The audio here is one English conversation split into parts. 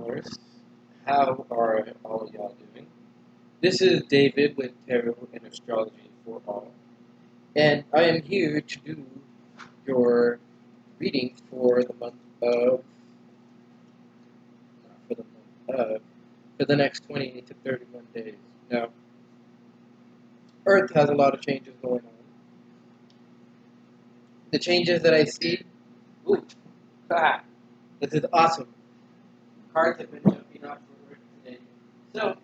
Taurus. How are all y'all doing? This is David with Tarot and Astrology for All, and I am here to do your reading for the month of, not for the month of, for the next 20 to 31 days. Now, Earth has a lot of changes going on. The changes that I see, ooh, this is awesome. Cards have been jumping off for Earth today. So,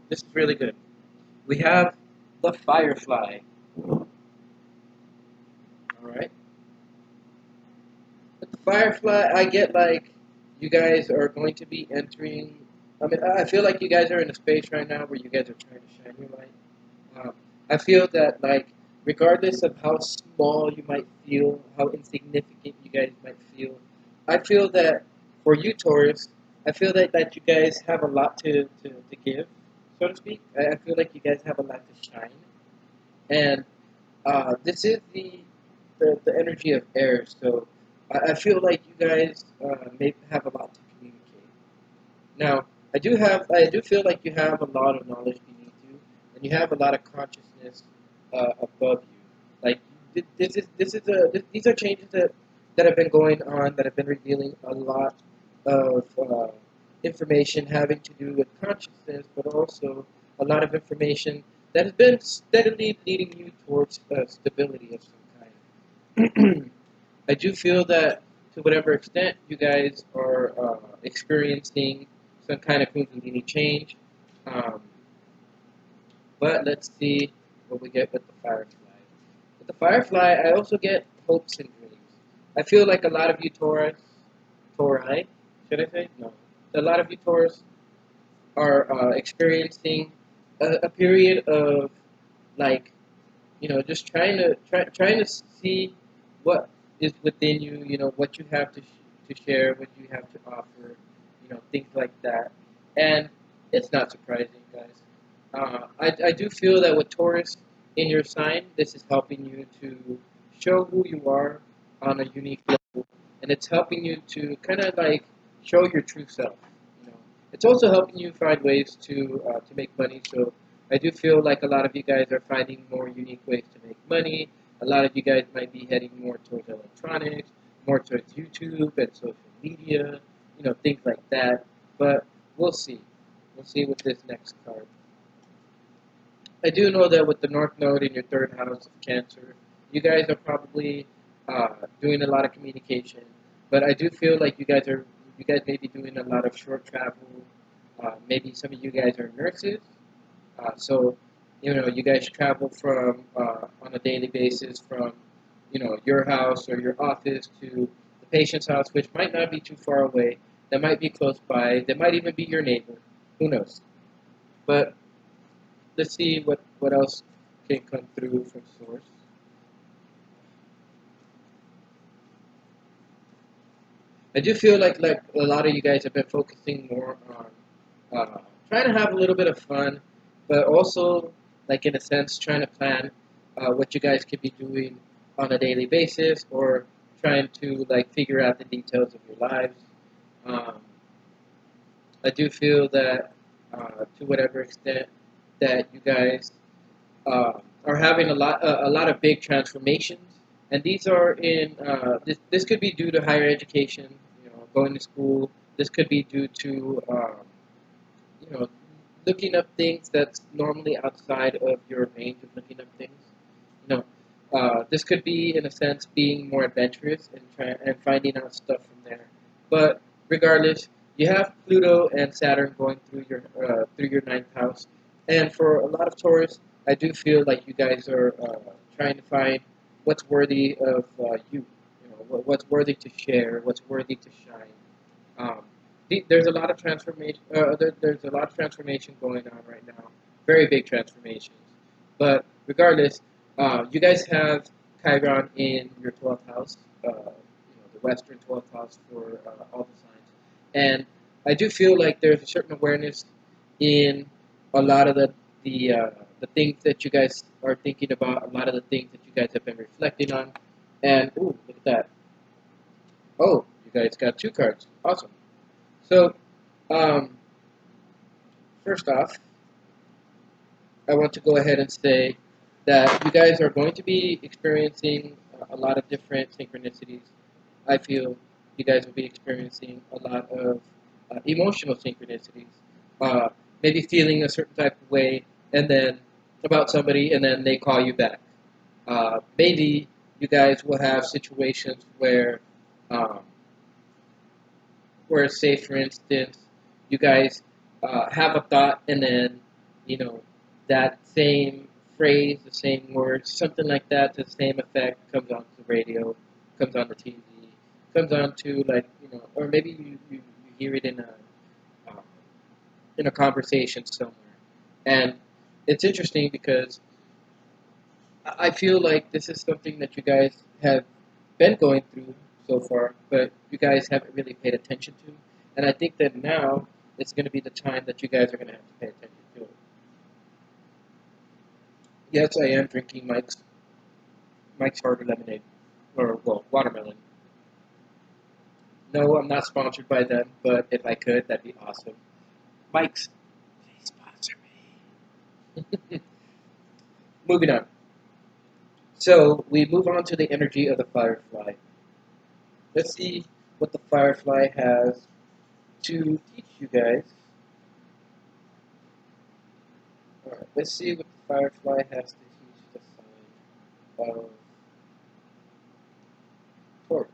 this is really good. We have the Firefly. Alright. With the Firefly, I get like you guys are going to be entering. I mean, I feel like you guys are in a space right now where you guys are trying to shine your light. I feel that, like, regardless of how small you might feel, how insignificant you guys might feel, I feel that for you, Taurus, I feel that you guys have a lot to give, so to speak. I feel like you guys have a lot to shine. And this is the energy of air, so I feel like you guys may have a lot to communicate. Now, I do feel like you have a lot of knowledge beneath you, and you have a lot of consciousness above you. Like these are changes that have been going on, that have been revealing a lot of information having to do with consciousness, but also a lot of information that has been steadily leading you towards stability of some kind. I do feel that to whatever extent you guys are experiencing some kind of Kundalini change, um, but let's see what we get with the Firefly. With the Firefly, I also get hopes and dreams. I feel like a lot of you Tauri, should I say? No. A lot of you Taurus are experiencing a period of, like, just trying to see what is within you, what you have to share, what you have to offer, things like that. And it's not surprising, guys. I do feel that with Taurus in your sign, this is helping you to show who you are on a unique level, and it's helping you to kind of like show your true self. You know, it's also helping you find ways to make money. So I do feel like a lot of you guys are finding more unique ways to make money. A lot of you guys might be heading more towards electronics, more towards YouTube and social media, things like that. But we'll see. We'll see with this next card. I do know that with the North Node in your third house of Cancer, you guys are probably doing a lot of communication. But I do feel like you guys may be doing a lot of short travel. Maybe some of you guys are nurses, so you guys travel from on a daily basis from your house or your office to the patient's house, which might not be too far away. That might be close by. That might even be your neighbor. Who knows? But let's see what else can come through from source. I do feel like a lot of you guys have been focusing more on trying to have a little bit of fun, but also, like, in a sense, trying to plan what you guys could be doing on a daily basis, or trying to like figure out the details of your lives. Um, I do feel that to whatever extent that you guys are having a lot of big transformations, and these are in this could be due to higher education, going to school. This could be due to you know looking up things that's normally outside of your range of looking up things. You know, this could be, in a sense, being more adventurous and finding out stuff from there. But regardless, you have Pluto and Saturn going through your ninth house, and for a lot of Taurus, I do feel like you guys are trying to find what's worthy of you. What's worthy to share, what's worthy to shine. There's a lot of transformation. There's a lot of transformation going on right now. Very big transformations. But regardless, you guys have Chiron in your 12th house, the Western 12th house for all the signs. And I do feel like there's a certain awareness in a lot of the things that you guys are thinking about, a lot of the things that you guys have been reflecting on. And, ooh, look at that. Oh, you guys got two cards. Awesome. So, Um, First off, I want to go ahead and say that you guys are going to be experiencing a lot of different synchronicities. I feel you guys will be experiencing a lot of emotional synchronicities. Uh, Maybe feeling a certain type of way, and then about somebody, and then they call you back. Maybe you guys will have situations um, where, say, for instance, you guys have a thought, and then you know that same phrase, the same words, something like that, to the same effect, comes onto the radio, comes on the TV, comes on to, like, or maybe you hear it um, in a conversation somewhere, and it's interesting because I feel like this is something that you guys have been going through so far, but you guys haven't really paid attention to. And I think that now it's going to be the time that you guys are going to have to pay attention to it. Yes, I am drinking Mike's Harder Lemonade, or, well, watermelon. No, I'm not sponsored by them, but if I could, that'd be awesome. Mike's, please sponsor me. Moving on. So we move on to the energy of the firefly. Let's see what the firefly has to teach you guys. Alright, let's see what the firefly has to teach the sign of Taurus.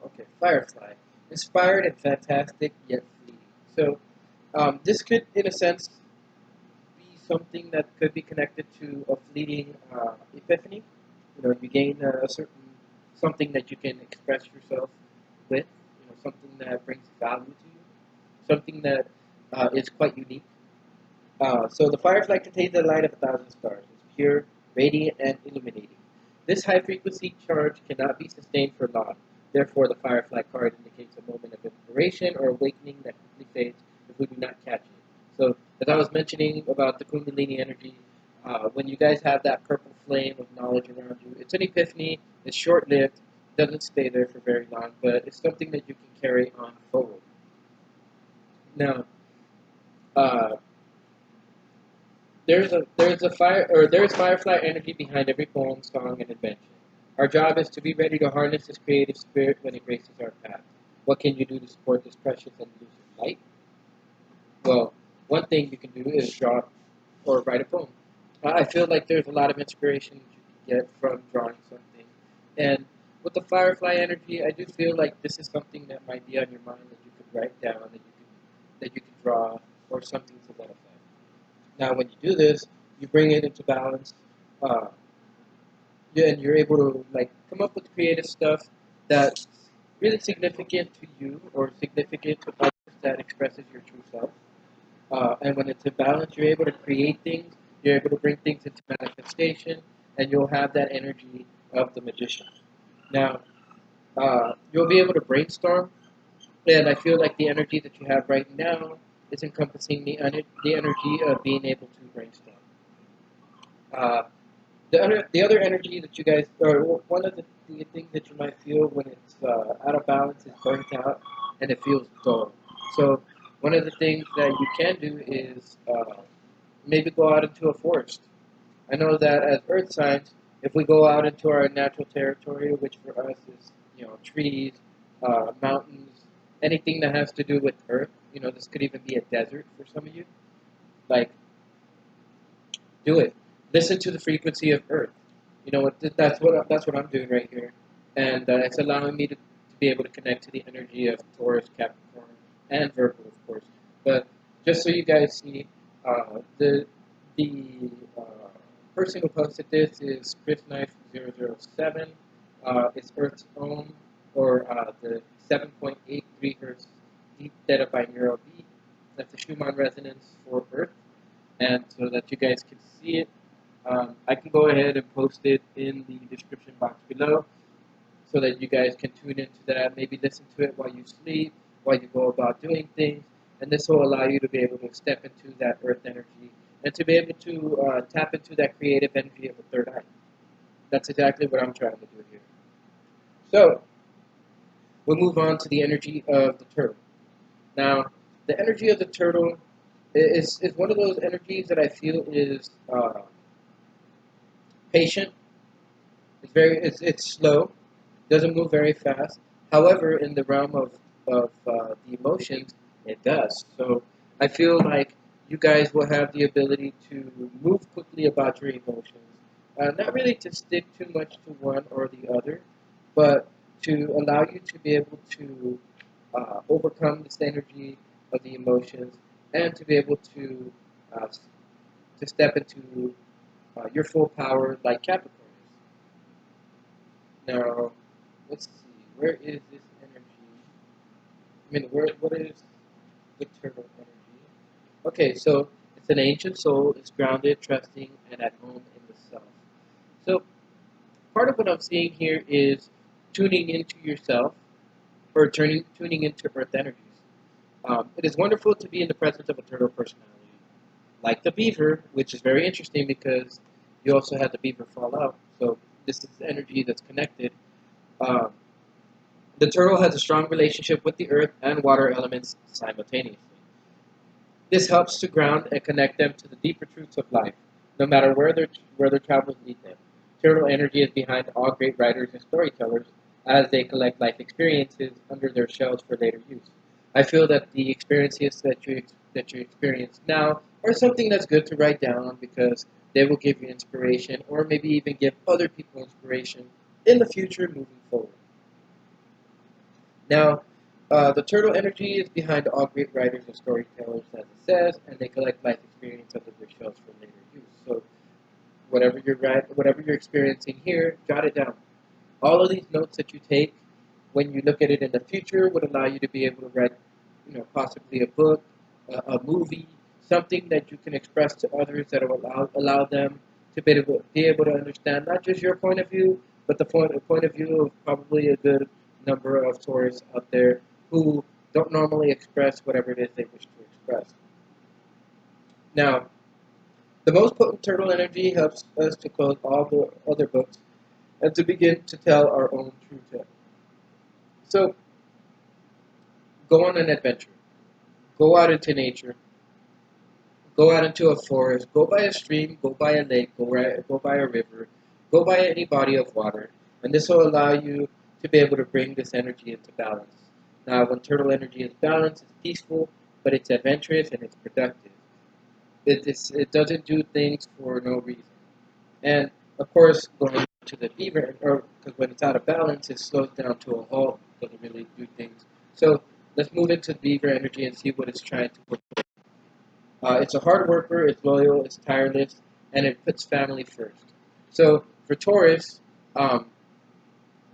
Okay, firefly. Inspired and fantastic, yet fleeting. So, this could, in a sense, be something that could be connected to a fleeting epiphany. You gain a certain something that you can express yourself with. Something that brings value to you. Something that is quite unique. So the firefly contains the light of 1,000 stars. It's pure, radiant, and illuminating. This high-frequency charge cannot be sustained for long. Therefore, the firefly card indicates a moment of inspiration or awakening that quickly fades if we do not catch it. So, as I was mentioning about the Kundalini energy, when you guys have that purple flame of knowledge around you, it's an epiphany. It's short-lived. Doesn't stay there for very long, but it's something that you can carry on forward. Now, uh, there's firefly energy behind every poem, song, and invention. Our job is to be ready to harness this creative spirit when it graces our path. What can you do to support this precious and elusive light? Well, one thing you can do is draw or write a poem. I feel like there's a lot of inspiration that you can get from drawing something. And with the firefly energy, I do feel like this is something that might be on your mind that you could write down, that you can draw, or something to that effect. Now, when you do this, you bring it into balance, uh, yeah, and you're able to, like, come up with creative stuff that's really significant to you or significant to others, that expresses your true self. And when it's in balance, you're able to create things. You're able to bring things into manifestation, and you'll have that energy of the magician. Now, you'll be able to brainstorm, and I feel like the energy that you have right now is encompassing the energy of being able to brainstorm. Uh, the other energy that you guys, or one of the things that you might feel when it's out of balance, is burnt out, and it feels dull. So one of the things that you can do is maybe go out into a forest. I know that as earth signs, if we go out into our natural territory, which for us is, trees, mountains, anything that has to do with earth, this could even be a desert for some of you. Like, do it. Listen to the frequency of earth. That's what I'm doing right here, and it's allowing me to be able to connect to the energy of Taurus, Capricorn, and Virgo, of course. But just so you guys see, the person who posted this is Chris Knife 007. It's Earth's own, or the 7.83 hertz deep theta binaural beat. That's a Schumann resonance for Earth, and so that you guys can see it. I can go ahead and post it in the description box below so that you guys can tune into that, maybe listen to it while you sleep, while you go about doing things, and this will allow you to be able to step into that earth energy and to be able to tap into that creative energy of the third eye. That's exactly what I'm trying to do here. So we'll move on to the energy of the turtle. Now, the energy of the turtle is one of those energies that I feel is patient. It's slow, doesn't move very fast. However, in the realm of the emotions, it does. So I feel like you guys will have the ability to move quickly about your emotions. Not really to stick too much to one or the other, but to allow you to be able to overcome this energy of the emotions and to be able uh, to step into your full power like Capricorn is. Now, let's see, where is this energy? I mean, what is the turtle energy? Okay, so it's an ancient soul, it's grounded, trusting, and at home in the self. So part of what I'm seeing here is tuning into yourself or tuning into earth energies. It is wonderful to be in the presence of a turtle personality, like the beaver, which is very interesting because you also had the beaver fall out. So this is energy that's connected. Um, the turtle has a strong relationship with the earth and water elements simultaneously. This helps to ground and connect them to the deeper truths of life, no matter where their travels lead them. Turtle energy is behind all great writers and storytellers as they collect life experiences under their shells for later use. I feel that the experiences that you experience now are something that's good to write down because they will give you inspiration or maybe even give other people inspiration in the future moving forward. Now, the turtle energy is behind all great writers and storytellers, as it says, and they collect life experience under their shells for later use. So, whatever you're experiencing here, jot it down. All of these notes that you take, when you look at it in the future, would allow you to be able to write, possibly a book, a movie, something that you can express to others that will allow them to be able to understand not just your point of view, but the point of view of probably a good number of tourists out there who don't normally express whatever it is they wish to express. Now, the most potent turtle energy helps us to close all the other books and to begin to tell our own true tale. So, go on an adventure. Go out into nature. Go out into a forest. Go by a stream. Go by a lake. Go by a river. Go by any body of water. And this will allow you to be able to bring this energy into balance. Now, when turtle energy is balanced, it's peaceful, but it's adventurous and it's productive. It doesn't do things for no reason. And of course, going to the beaver, or because when it's out of balance, it slows down to a halt, doesn't really do things. So let's move into beaver energy and see what it's trying to put. It's a hard worker, it's loyal, it's tireless, and it puts family first. So for Taurus, um,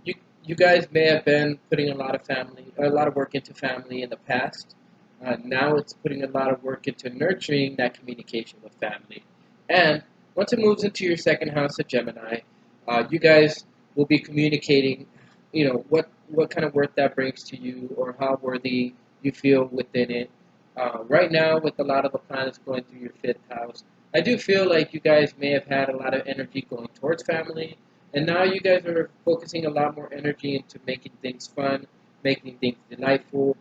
you you guys may have been putting a lot of work into family in the past. Now it's putting a lot of work into nurturing that communication with family. And once it moves into your second house of Gemini, you guys will be communicating, what kind of worth that brings to you or how worthy you feel within it. Right now, with a lot of the planets going through your fifth house, I do feel like you guys may have had a lot of energy going towards family, and now you guys are focusing a lot more energy into making things fun, making things delightful,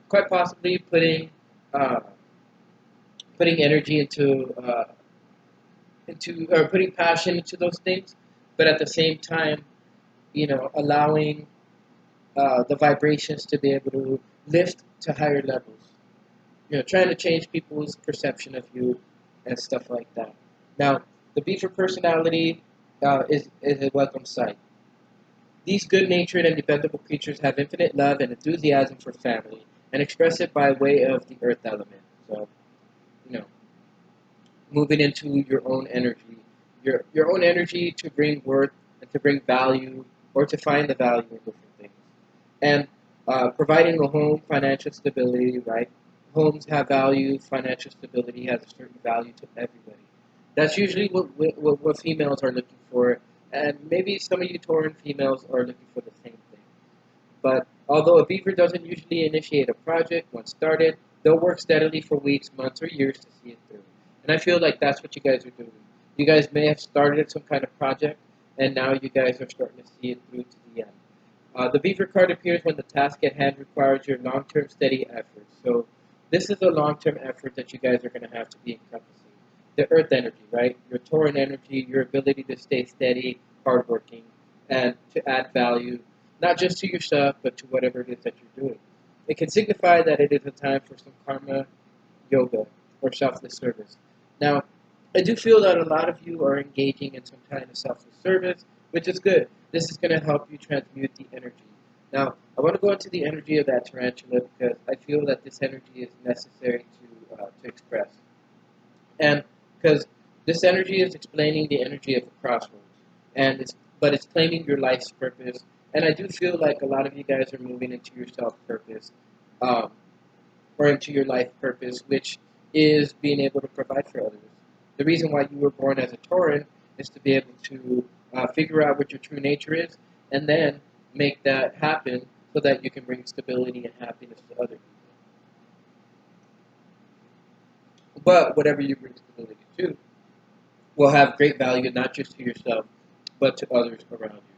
quite possibly uh, putting energy into or putting passion into those things, but at the same time, allowing the vibrations to be able to lift to higher levels. Trying to change people's perception of you and stuff like that. Now, the beaver personality is a welcome sight. These good-natured and dependable creatures have infinite love and enthusiasm for family, and express it by way of the earth element. So, you know, moving into your own energy to bring worth and to bring value or to find the value in different things, and providing a home, financial stability. Right, homes have value. Financial stability has a certain value to everybody. That's usually what females are looking for, and maybe some of you Tauran females are looking for the same thing. But although a beaver doesn't usually initiate a project once started, they'll work steadily for weeks, months, or years to see it through. And I feel like that's what you guys are doing. You guys may have started some kind of project, and now you guys are starting to see it through to the end. The Beaver card appears when the task at hand requires your long-term steady effort. So this is a long-term effort that you guys are going to have to be encompassing. The Earth energy, right? Your Tauran energy, your ability to stay steady, hardworking, and to add value, not just to yourself, but to whatever it is that you're doing. It can signify that it is a time for some karma yoga or selfless service. Now, I do feel that a lot of you are engaging in some kind of selfless service, which is good. This is going to help you transmute the energy. Now, I want to go into the energy of that tarantula because I feel that this energy is necessary to express. And because this energy is explaining the energy of the crossroads, but it's claiming your life's purpose. And I do feel like a lot of you guys are moving into your self purpose, um, or into your life purpose, which is being able to provide for others. The reason why you were born as a Tauran is to be able to figure out what your true nature is, and then make that happen so that you can bring stability and happiness to other people. But whatever you bring stability to will have great value not just to yourself, but to others around you.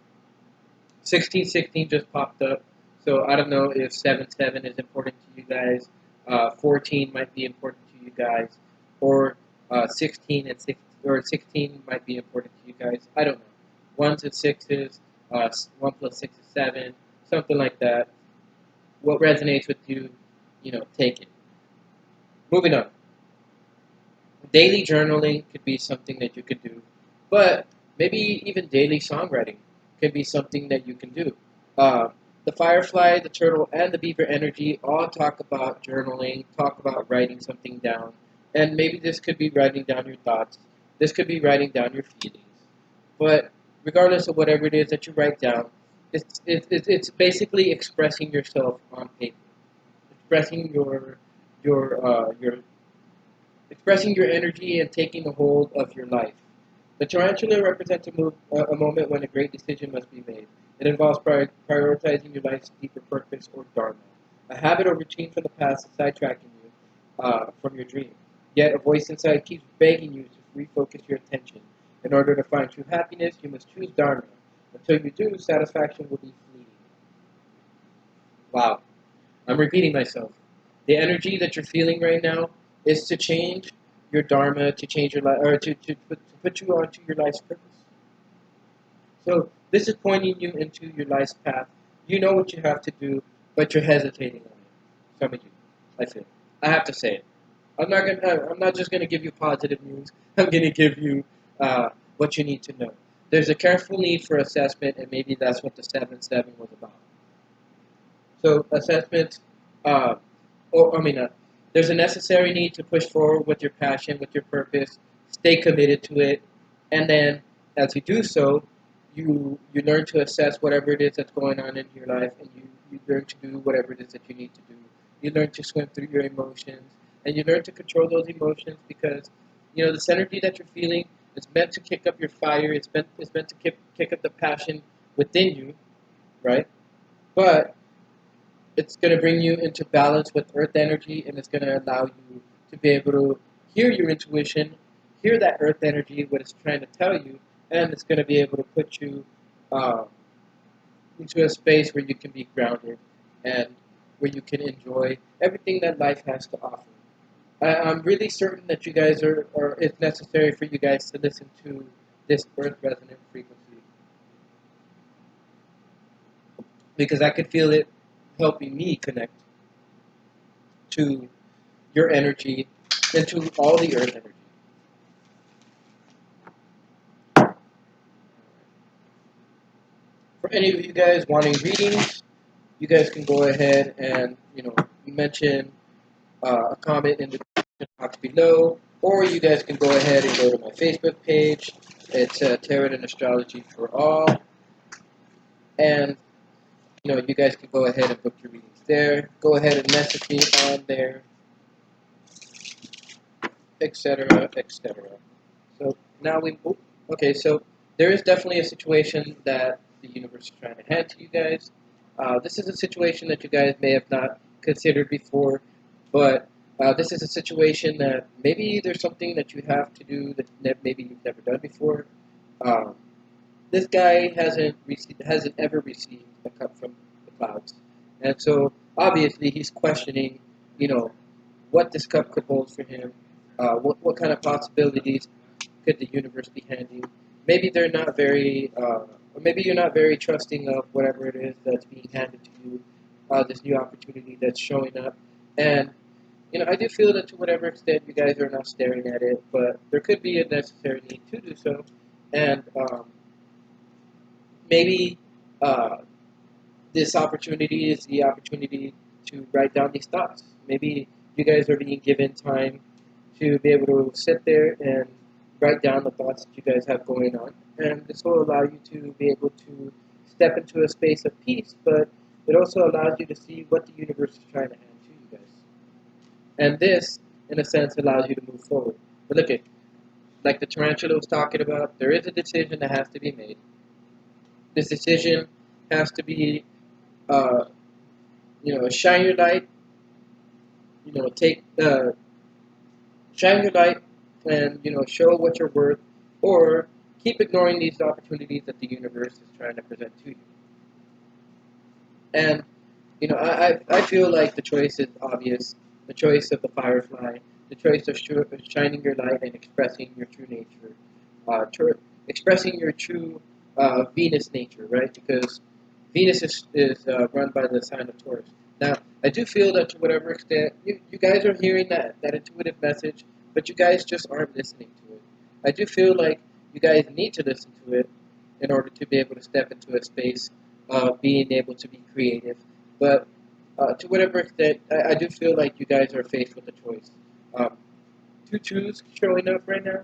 1616 just popped up, so I don't know if 77 is important to you guys. 14 might be important to you guys, or 16 and 6 or 16 might be important to you guys. I don't know. Ones and sixes, 1 plus 6 is 7, something like that. What resonates with you, take it. Moving on. Daily journaling could be something that you could do, but maybe even daily songwriting could be something that you can do. Uh, the firefly, the turtle, and the beaver energy all talk about journaling, talk about writing something down, and maybe this could be writing down your thoughts. This could be writing down your feelings. But regardless of whatever it is that you write down, it's basically expressing yourself on paper, expressing your expressing your energy and taking a hold of your life. The tarantula represents a moment when a great decision must be made. It involves prioritizing your life's deeper purpose or dharma. A habit or routine from the past is sidetracking you from your dream. Yet a voice inside keeps begging you to refocus your attention. In order to find true happiness, you must choose dharma. Until you do, satisfaction will be fleeting. Wow. I'm repeating myself. The energy that you're feeling right now is to change your dharma, to change your life, or to put you onto your life's purpose. So this is pointing you into your life's path. You know what you have to do, but you're hesitating on it. Some of you, I feel. I have to say it. I'm not just gonna give you positive news. I'm gonna give you what you need to know. There's a careful need for assessment, and maybe that's what the 7-7 was about. So assessment, uh, there's a necessary need to push forward with your passion, with your purpose, stay committed to it, and then as you do so, you learn to assess whatever it is that's going on in your life, and you learn to do whatever it is that you need to do. You learn to swim through your emotions, and you learn to control those emotions because this energy that you're feeling is meant to kick up your fire. It's meant to kick up the passion within you, right? But it's going to bring you into balance with earth energy, and it's going to allow you to be able to hear your intuition, hear that earth energy, what it's trying to tell you, and it's going to be able to put you uh, into a space where you can be grounded and where you can enjoy everything that life has to offer. I'm really certain that you guys or it's necessary for you guys to listen to this earth resonant frequency because I could feel it helping me connect to your energy and to all the earth energy. For any of you guys wanting readings, you guys can go ahead and mention a comment in the box below, or you guys can go ahead and go to my Facebook page. It's Tarot and Astrology for All, and you guys can go ahead and book your readings there. Go ahead and message me on there, etc., etc. So now okay, so there is definitely a situation that the universe is trying to hand to you guys. This is a situation that you guys may have not considered before, but This is a situation that maybe there's something that you have to do that maybe you've never done before. Um, this guy hasn't ever received a cup from the clouds, and so obviously he's questioning, you know, what this cup could hold for him. What kind of possibilities could the universe be handing? Maybe they're not very, or maybe you're not very trusting of whatever it is that's being handed to you. This new opportunity that's showing up, and I do feel that to whatever extent you guys are not staring at it, but there could be a necessary need to do so, and maybe uh, this opportunity is the opportunity to write down these thoughts. Maybe you guys are being given time to be able to sit there and write down the thoughts that you guys have going on, and this will allow you to be able to step into a space of peace, but it also allows you to see what the universe is trying to hand to you guys. And this, in a sense, allows you to move forward. But look at, like the tarantula was talking about, there is a decision that has to be made. This decision has to be, uh, shine your light, take shine your light and, show what you're worth, or keep ignoring these opportunities that the universe is trying to present to you. And, I feel like the choice is obvious. The choice of the firefly, the choice of shining your light and expressing your true nature, expressing your true Venus nature, right? Because Venus is run by the sign of Taurus. Now, I do feel that to whatever extent you guys are hearing that intuitive message, but you guys just aren't listening to it. I do feel like you guys need to listen to it in order to be able to step into a space of being able to be creative. But to whatever extent, I do feel like you guys are faced with a choice. Um, two twos showing up right now.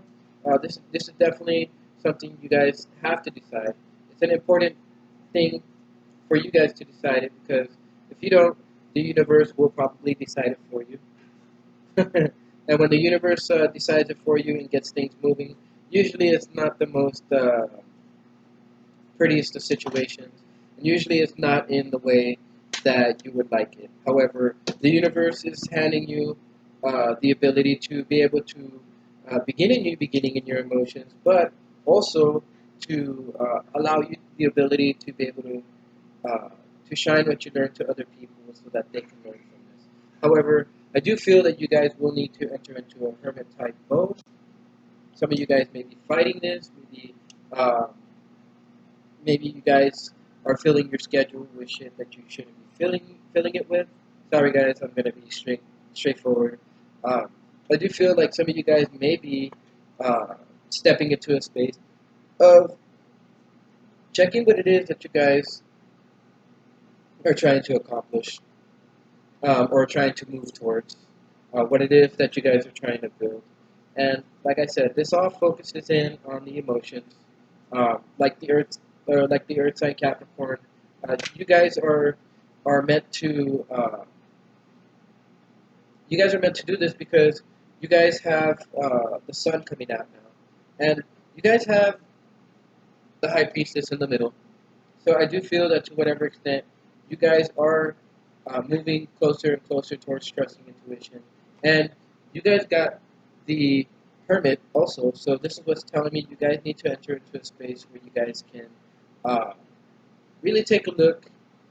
This is definitely something you guys have to decide. It's an important thing for you guys to decide it, because if you don't, the universe will probably decide it for you. And when the universe decides it for you and gets things moving, usually it's not the most prettiest of situations, and usually it's not in the way that you would like it. However, the universe is handing you the ability to be able to begin a new beginning in your emotions, but also to allow you the ability to be able uh, to shine what you learn to other people so that they can learn from this. However, I do feel that you guys will need to enter into a hermit type mode. Some of you guys may be fighting this, uh, maybe you guys are filling your schedule with shit that you shouldn't be filling it with. Sorry, guys, I'm gonna be straightforward. Um, I do feel like some of you guys may be stepping into a space of checking what it is that you guys are trying to accomplish, or trying to move towards, what it is that you guys are trying to build. And like I said, this all focuses in on the emotions, like the Earth, or like the Earth sign Capricorn. You guys are meant to you guys are meant to do this because you guys have the sun coming out now, and you guys have the High Priestess in the middle. So I do feel that to whatever extent you guys are moving closer and closer towards trusting intuition, and you guys got the Hermit also. So this is what's telling me you guys need to enter into a space where you guys can uh, really take a look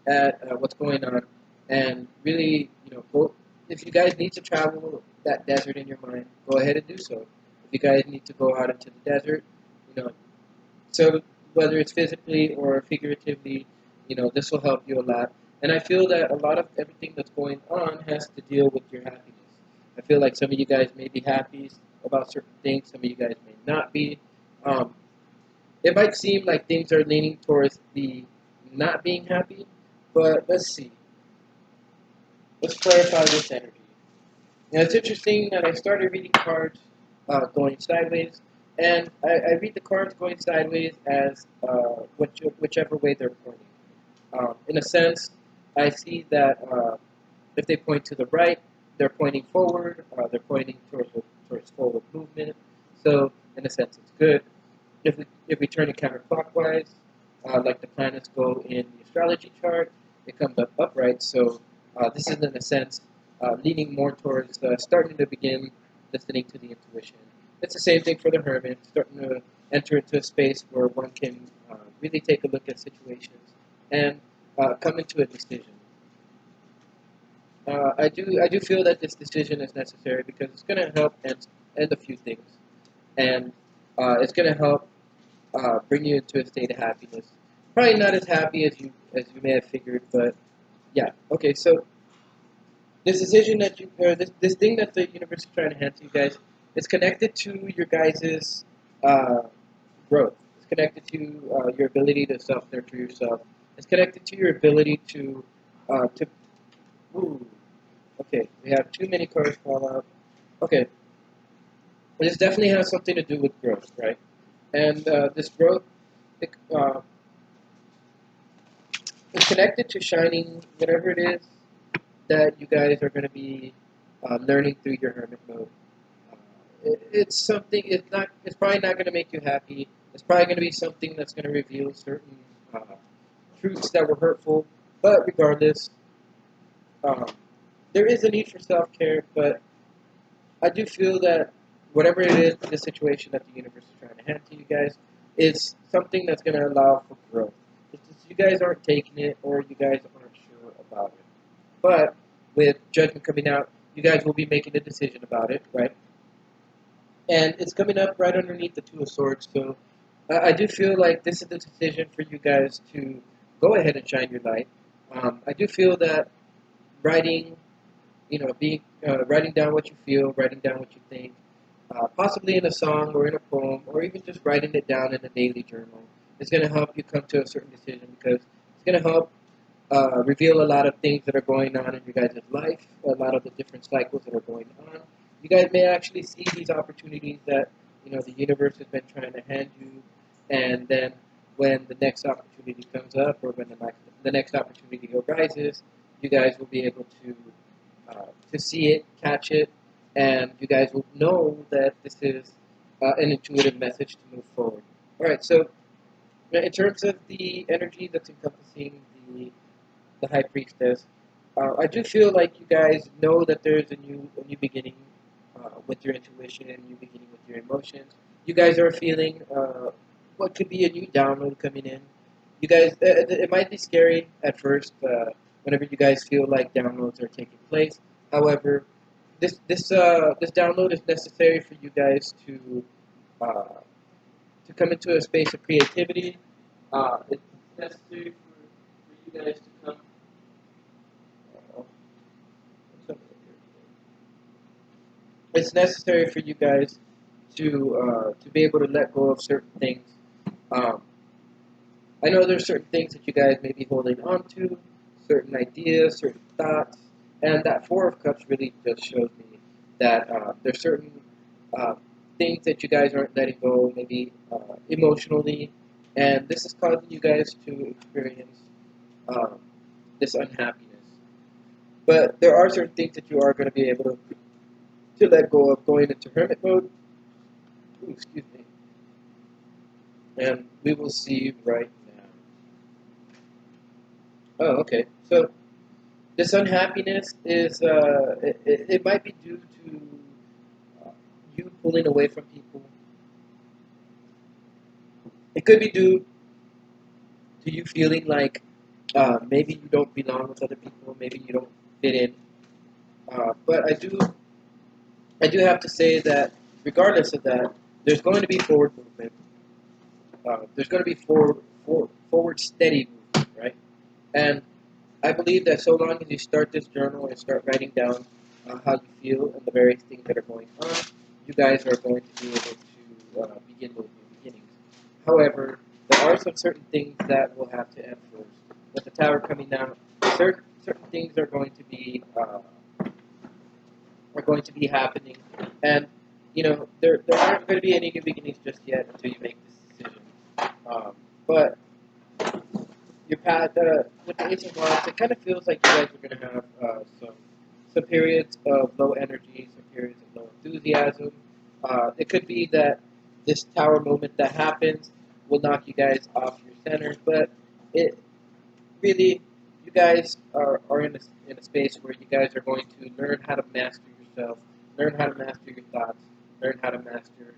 at what's going on, and really, go. If you guys need to travel that desert in your mind, go ahead and do so. If you guys need to go out into the desert, you know, so whether it's physically or figuratively, this will help you a lot. And I feel that a lot of everything that's going on has to deal with your happiness. I feel like some of you guys may be happy about certain things, some of you guys may not be. Um, it might seem like things are leaning towards the not being happy, but let's see. Let's clarify this energy. Now, it's interesting that I started reading cards going sideways, and I read the cards going sideways as whichever way they're pointing. In a sense, I see that if they point to the right, they're pointing forward, they're pointing towards forward movement. So, in a sense, it's good. If we turn it counterclockwise, like the planets go in the astrology chart, it comes up upright. So, this is in a sense leaning more towards starting to begin listening to the intuition. It's the same thing for the hermit, starting to enter into a space where one can really take a look at situations and come into a decision. I do feel that this decision is necessary because it's going to help end a few things, and it's going to help bring you into a state of happiness. Probably not as happy as you may have figured, but yeah. Okay, so this decision that you or this thing that the universe is trying to hand to you guys, it's connected to your guys' uh, growth. It's connected to your ability to self nurture yourself. It's connected to your ability to. Ooh, okay, we have too many cards fall out. Okay, this definitely has something to do with growth, right? And this growth, it, uh, it's connected to shining whatever it is that you guys are going to be learning through your hermit mode. It's something. It's not. It's probably not going to make you happy. It's probably going to be something that's going to reveal certain uh, truths that were hurtful. But regardless, um, there is a need for self care. But I do feel that whatever it is, the situation that the universe is trying to hand to you guys is something that's going to allow for growth. It's just you guys aren't taking it, or you guys aren't sure about it. But with judgment coming out, you guys will be making a decision about it, right? And it's coming up right underneath the Two of Swords. So I do feel like this is the decision for you guys to go ahead and shine your light. I do feel that writing, being writing down what you feel, writing down what you think, possibly in a song or in a poem, or even just writing it down in a daily journal, is going to help you come to a certain decision because it's going to help reveal a lot of things that are going on in your guys' life, a lot of the different cycles that are going on. You guys may actually see these opportunities that the universe has been trying to hand you, and then when the next opportunity comes up, or when the next opportunity arises, you guys will be able to see it, catch it, and you guys will know that this is an intuitive message to move forward. All right, so in terms of the energy that's encompassing the High Priestess, I do feel like you guys know that there's a new beginning with your intuition, a new beginning with your emotions. You guys are feeling what could be a new download coming in. You guys, it might be scary at first whenever you guys feel like downloads are taking place. However, this download is necessary for you guys uh, to come into a space of creativity. It's necessary for you guys to come. It's necessary for you guys to be able to let go of certain things. Um, I know there's certain things that you guys may be holding on to, certain ideas, certain thoughts, and that Four of Cups really just shows me that there's certain uh, things that you guys aren't letting go, maybe emotionally, and this is causing you guys to experience um, this unhappiness. But there are certain things that you are going to be able to let go of going into hermit mode. Ooh, excuse me. And we will see right now. Oh, okay. So this unhappiness is it might be due to you pulling away from people. It could be due to you feeling like maybe you don't belong with other people, maybe you don't fit in. But I do have to say that regardless of that, there's going to be forward movement. There's going to be forward steady movement, right? And I believe that so long as you start this journal and start writing down how you feel and the various things that are going on, you guys are going to be able to begin those new beginnings. However, there are some certain things that will have to end first. With the tower coming down, certain things are going to be happening, and there aren't going to be any new beginnings just yet until you make this decision. But your path with the Ace of Wands, it kind of feels like you guys are going to have some periods of low energy, some periods of low enthusiasm. It could be that this tower moment that happens will knock you guys off your center, but it really, you guys are in a space where you guys are going to learn how to master yourself, learn how to master your thoughts, learn how to master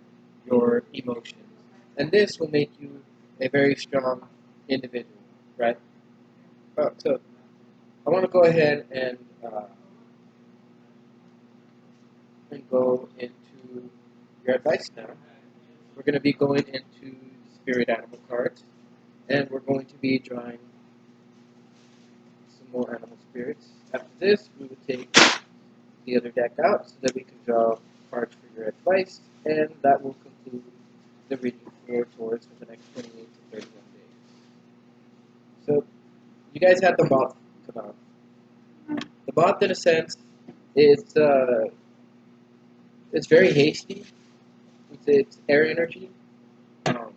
your emotions. And this will make you a very strong individual, right? So I want to go ahead and go into your advice now. We're going to be going into spirit animal cards, and we're going to be drawing some more animal spirits. After this, we will take the other deck out so that we can draw cards for your advice, and that will conclude the reading for Taurus for the next 28 to 31 days. So, you guys had the moth come out. The moth, in a sense, is it's very hasty. It's air energy, um,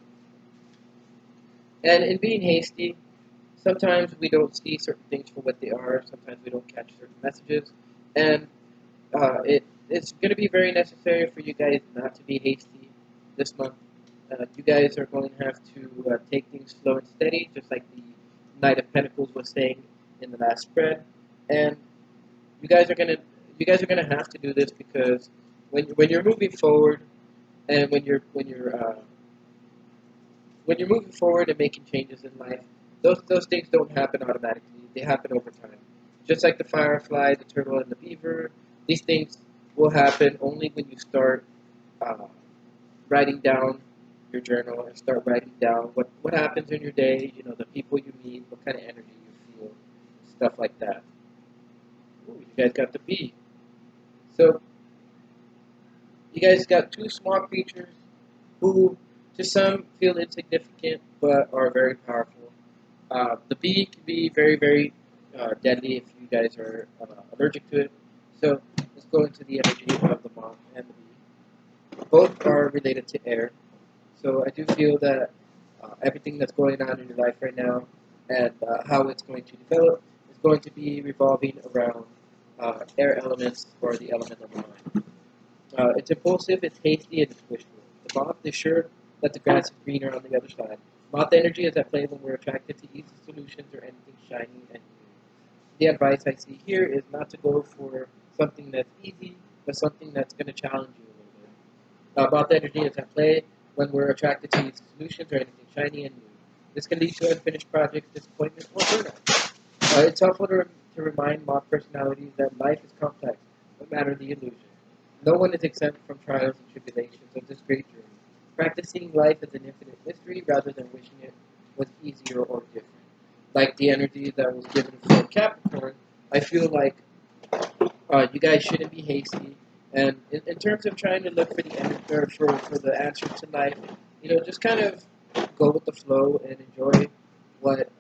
and in being hasty, sometimes we don't see certain things for what they are. Sometimes we don't catch certain messages, and it's going to be very necessary for you guys not to be hasty this month. You guys are going to have to take things slow and steady, just like the Knight of Pentacles was saying in the last spread. And you guys are gonna have to do this because when you're moving forward and when you're moving forward and making changes in life, those things don't happen automatically. They happen over time. Just like the firefly, the turtle, and the beaver, these things will happen only when you start uh, writing down your journal and start writing down what happens in your day, the people you meet, what kind of energy you feel, stuff like that. Ooh, you guys got the bee. So you guys got two small creatures who to some feel insignificant but are very powerful. The bee can be very, very deadly if you guys are allergic to it. So let's go into the energy of the moth and the bee. Both are related to air. So I do feel that everything that's going on in your life right now and how it's going to develop is going to be revolving around air elements or the element of the mind. It's impulsive, it's hasty, and it's wishful. The moth is sure that the grass is greener on the other side. Moth energy is at play when we're attracted to easy solutions or anything shiny and new. The advice I see here is not to go for something that's easy, but something that's going to challenge you a little bit. Moth energy is at play when we're attracted to easy solutions or anything shiny and new. This can lead to unfinished projects, disappointment, or burnout. It's helpful to remind moth personalities that life is complex, no matter the illusion. No one is exempt from trials and tribulations of this great journey. Practicing life as an infinite mystery rather than wishing it was easier or different. Like the energy that was given for Capricorn, I feel like you guys shouldn't be hasty. And in terms of trying to look for the answer for the answer to life, just kind of go with the flow and enjoy what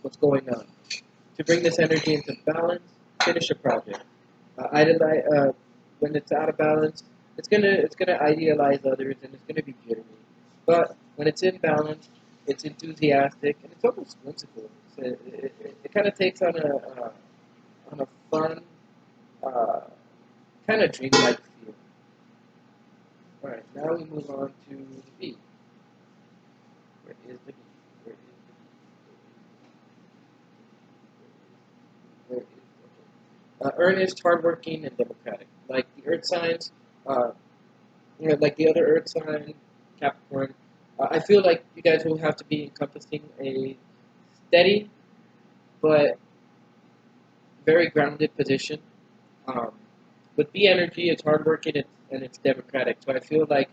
what's going on. To bring this energy into balance, finish a project. When it's out of balance, it's gonna idealize others and it's gonna be jittery. But when it's in balance, it's enthusiastic and it's almost whimsical. It kind of takes on a fun, uh, kind of dreamlike feel. All right, now we move on to the B. Where is the B? Where is the B? Where is the B? Earnest, hardworking, and democratic. Like the Earth signs, uh, like the other Earth sign, Capricorn. I feel like you guys will have to be encompassing a steady but very grounded position. Um, with B energy, it's hardworking and it's democratic. So I feel like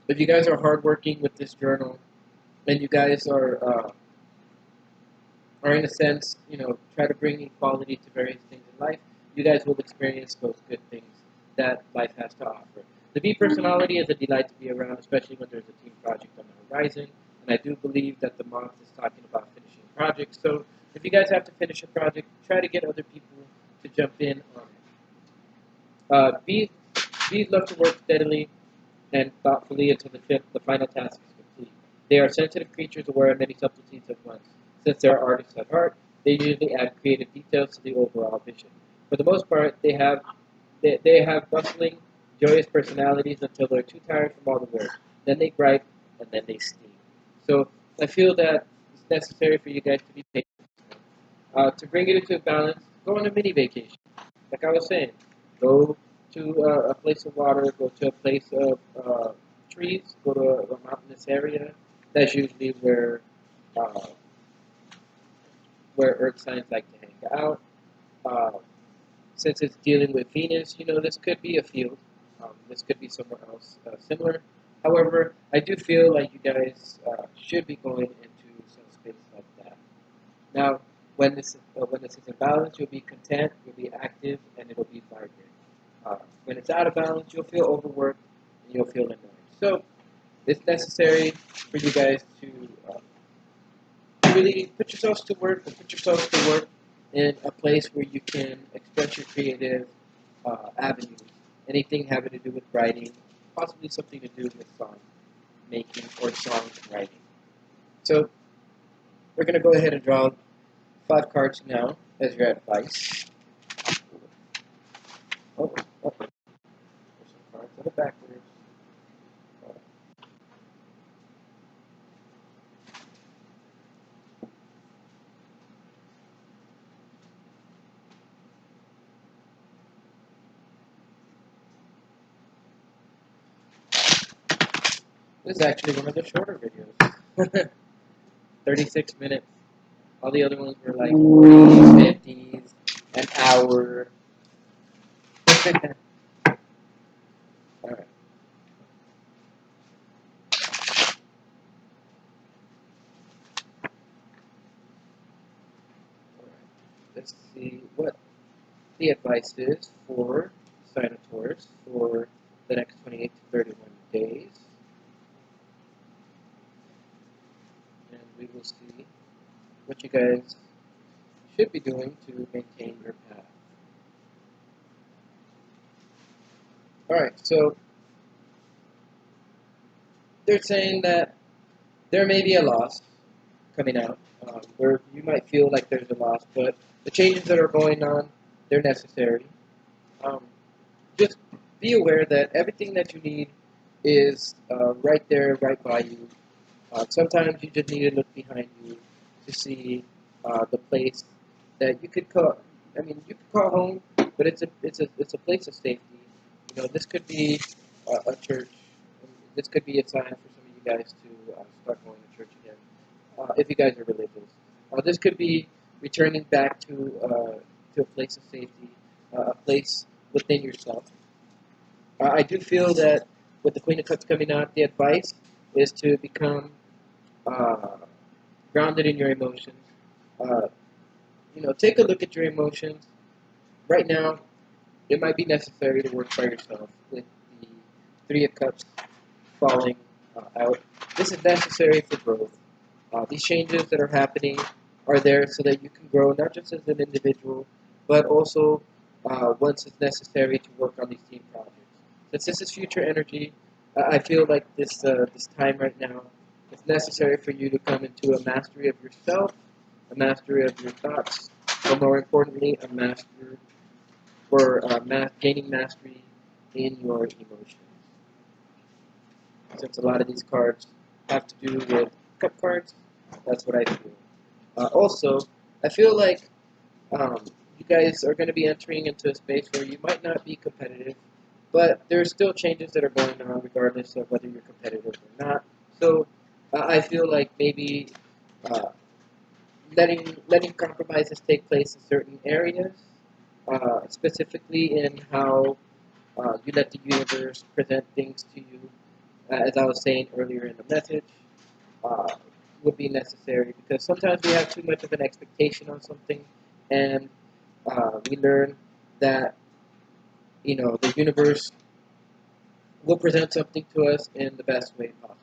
if you guys are hardworking with this journal, and you guys are in a sense, try to bring equality to various things in life, you guys will experience those good things that life has to offer. The B personality is a delight to be around, especially when there's a team project on the horizon. And I do believe that the month is talking about finishing projects. So if you guys have to finish a project, try to get other people to jump in on it. Bees love to work steadily and thoughtfully until the final task is complete. They are sensitive creatures aware of many subtleties at once. Since they are artists at heart, they usually add creative details to the overall vision. For the most part, they have bustling, joyous personalities until they're too tired from all the work. Then they gripe, and then they steam. So I feel that it's necessary for you guys to be patient. To bring it into balance, go on a mini vacation. Like I was saying, go to a place of water, go to a place of trees, go to a mountainous area. That's usually uh, where earth signs like to hang out. Uh, since it's dealing with Venus, this could be a field. This could be somewhere else similar. However, I do feel like you guys should be going into some space like that. Now, when this is in balance, you'll be content, you'll be active, and it'll be vibrant. When it's out of balance, you'll feel overworked and you'll feel annoyed. So, it's necessary for you guys to really put yourselves to work, or put yourselves to work in a place where you can express your creative avenues. Anything having to do with writing, possibly something to do with song making or song writing. So we're going to go ahead and draw 5 cards now as your advice. Oh, there's some cards that are backwards. This is actually one of the shorter videos. 36 minutes. All the other ones were like 40s, 50s, an hour. Alright. Let's see what the advice is for sign of Taurus for the next 28 to 31 days. And we will see what you guys should be doing to maintain your path. Alright, so they're saying that there may be a loss coming out, where you might feel like there's a loss, but the changes that are going on, they're necessary. Um, just be aware that everything that you need is right there, right by you. Sometimes you just need to look behind you to see the place that you could call. I mean, you could call home, but it's a place of safety. This could be a church. This could be a sign for some of you guys to start going to church again, if you guys are religious. This could be returning back to a place of safety, a place within yourself. I do feel that with the Queen of Cups coming out, the advice is to become uh, grounded in your emotions. Uh, take a look at your emotions. Right now, it might be necessary to work by yourself with the Three of Cups falling out. This is necessary for growth. These changes that are happening are there so that you can grow not just as an individual, but also once it's necessary to work on these team projects. Since this is future energy, I feel like this time right now, it's necessary for you to come into a mastery of yourself, a mastery of your thoughts, but more importantly, a master or gaining mastery in your emotions. Since a lot of these cards have to do with cup cards, that's what I feel. Also, I feel like you guys are going to be entering into a space where you might not be competitive, but there's still changes that are going on regardless of whether you're competitive or not. So I feel like maybe uh, letting compromises take place in certain areas, specifically in how you let the universe present things to you, as I was saying earlier in the message, uh, would be necessary because sometimes we have too much of an expectation on something, and we learn that the universe will present something to us in the best way possible.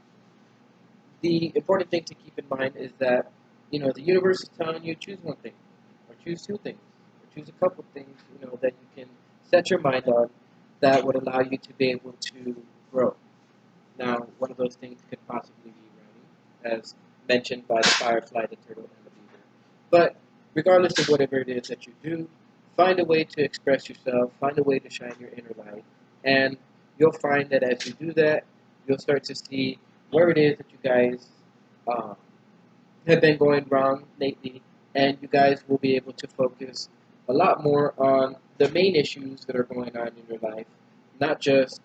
The important thing to keep in mind is that the universe is telling you choose one thing, or choose two things, or choose a couple things that you can set your mind on that would allow you to be able to grow. Now, one of those things could possibly be writing, as mentioned by the firefly, the turtle, and the beaver. But regardless of whatever it is that you do, find a way to express yourself, find a way to shine your inner light, and you'll find that as you do that, you'll start to see where it is that you guys um, have been going wrong lately, and you guys will be able to focus a lot more on the main issues that are going on in your life, not just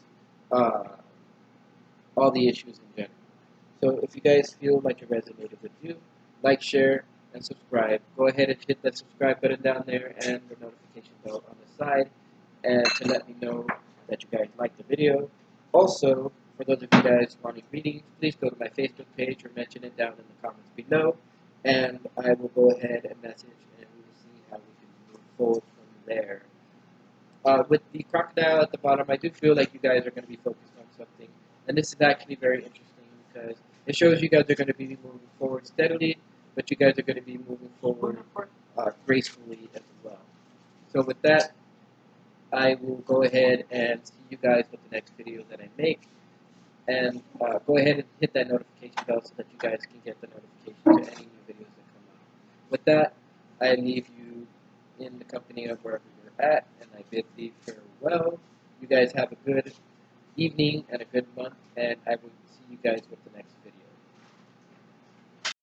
uh, all the issues in general. So if you guys feel like it resonated with you, like, share, and subscribe. Go ahead and hit that subscribe button down there and the notification bell on the side, and to let me know that you guys like the video. Also, for those of you guys wanting readings, please go to my Facebook page or mention it down in the comments below, and I will go ahead and message, and we will see how we can move forward from there. With the crocodile at the bottom, I do feel like you guys are going to be focused on something, and this is actually very interesting because it shows you guys are going to be moving forward steadily, but you guys are going to be moving forward gracefully as well. So with that, I will go ahead and see you guys with the next video that I make, and go ahead and hit that notification bell so that you guys can get the notification to any new videos that come out. With that, I leave you in the company of wherever you're at, and I bid thee farewell. You guys have a good evening and a good month, and I will see you guys with the next video.